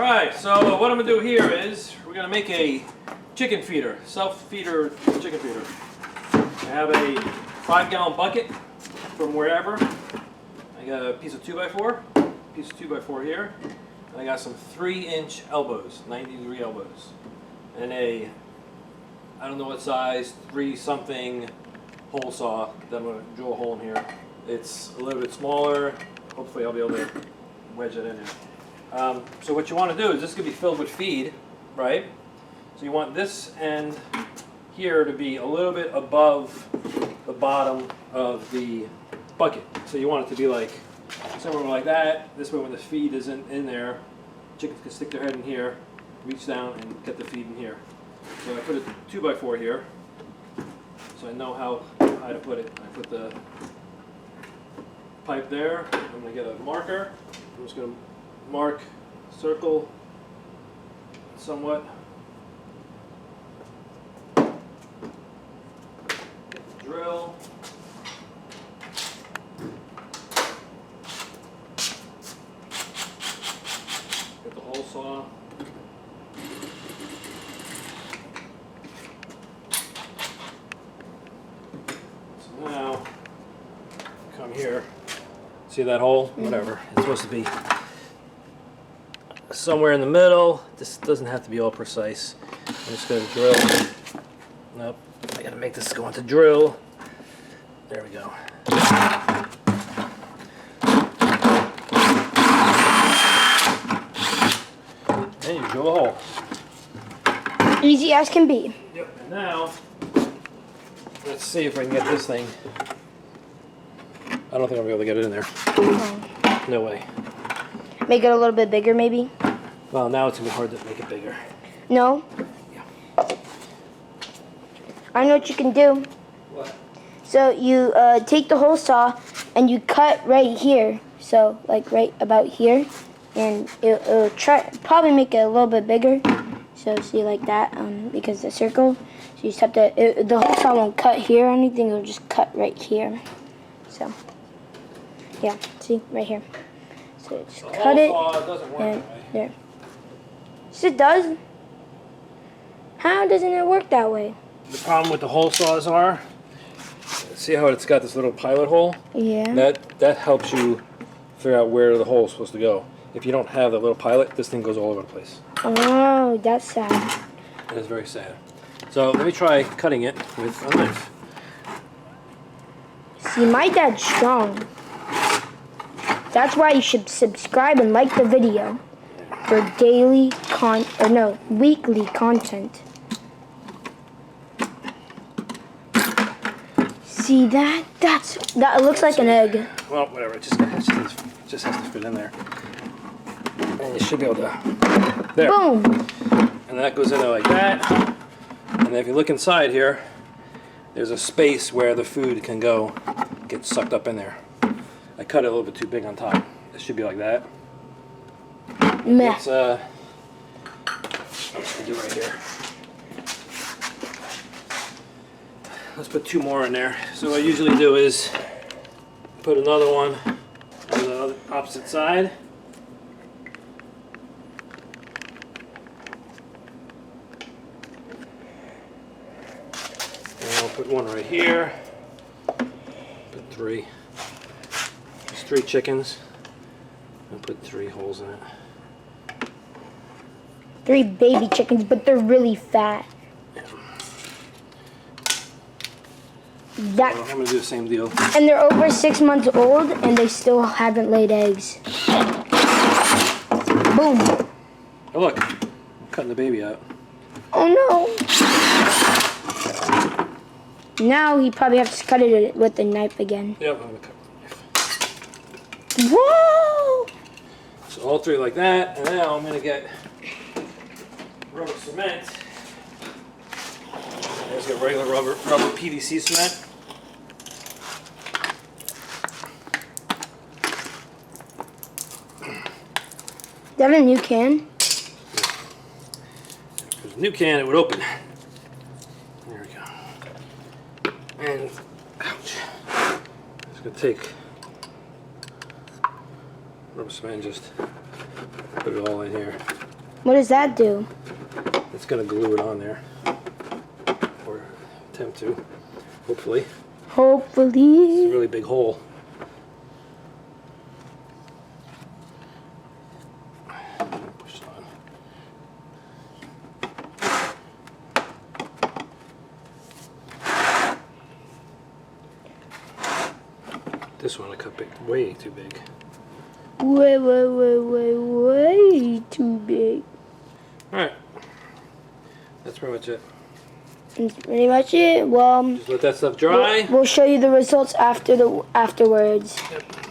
Alright, so what I'm going to do here is we're going to make a chicken feeder, self-feeder chicken feeder. I have a 5-gallon bucket from wherever. I got a piece of 2x4, piece of 2x4 here, and I got some 3-inch elbows, 90-degree elbows, and a, I don't know what size, 3-something hole saw that I'm going to drill a hole in here. It's a little bit smaller. Hopefully I'll be able to wedge it in there. So what you want to do is this is going to be filled with feed, right? So you want this end here to be a little bit above the bottom of the bucket. So you want it to be like somewhere like that. This way when the feed isn't in there, chickens can stick their head in here, reach down and get the feed in here. So I put a 2x4 here, so I know how high to put it. I put the pipe there. I'm going to get a marker. I'm just going to mark, circle somewhat. Get the drill. Get the hole saw. So now, come here. See that hole? Whatever. It's supposed to be somewhere in the middle. This doesn't have to be all precise. I'm just going to drill. Nope. I got to make this go into drill. There we go. And you drill a hole. Easy as can be. Yep. And now, let's see if I can get this thing. I don't think I'll be able to get it in there. Okay. No way. Make it a little bit bigger, maybe? Well, now it's going to be hard to make it bigger. No? Yeah. I know what you can do. What? So you take the hole saw and you cut right here. So, like right about here. And it'll probably make it a little bit bigger. So, see like that, because the circle. So you just have to, the hole saw won't cut here or anything. It'll just cut right here. So, yeah, see, right here. So just cut it, Doesn't work and that way. there. Yes, it does. How doesn't it work that way? The problem with the hole saws are, see how it's got this little pilot hole? Yeah. That helps you figure out where the hole is supposed to go. If you don't have that little pilot, this thing goes all over the place. Oh, that's sad. It is very sad. So let me try cutting it with a knife. See, my dad's strong. That's why you should subscribe and like the video for weekly content. See that? That looks like an egg. Well, whatever. It just has to fit in there. And you should be able to. There. Boom. And that goes in there like that. And if you look inside here, there's a space where the food can go, get sucked up in there. I cut it a little bit too big on top. It should be like that. Meh. It's I'm just gonna do right here. Let's put 2 more in there. So what I usually do is put another one on the other opposite side. And I'll put one right here. Put 3. There's 3 chickens. I'll put 3 holes in it. 3 baby chickens, but they're really fat. So I'm gonna do the same deal. And they're over 6 months old, and they still haven't laid eggs. Boom. Oh look, I'm cutting the baby out. Oh no. Now he probably has to cut it with the knife again. Yep, I'm gonna cut with the knife. Whoa! So all 3 like that, and now I'm gonna get rubber cement. Let's get regular rubber PVC cement. Is that a new can? If there's a new can, it would open. There we go. And, ouch. Just gonna take rubber cement and just put it all in here. What does that do? It's gonna glue it on there, or attempt to, hopefully. It's a Hopefully. really big hole. Push it on. This one I cut big, way too big. Way too big. All right, that's pretty much it. That's pretty much it. Well, Just let that stuff dry. we'll show you the results afterwards. Yep.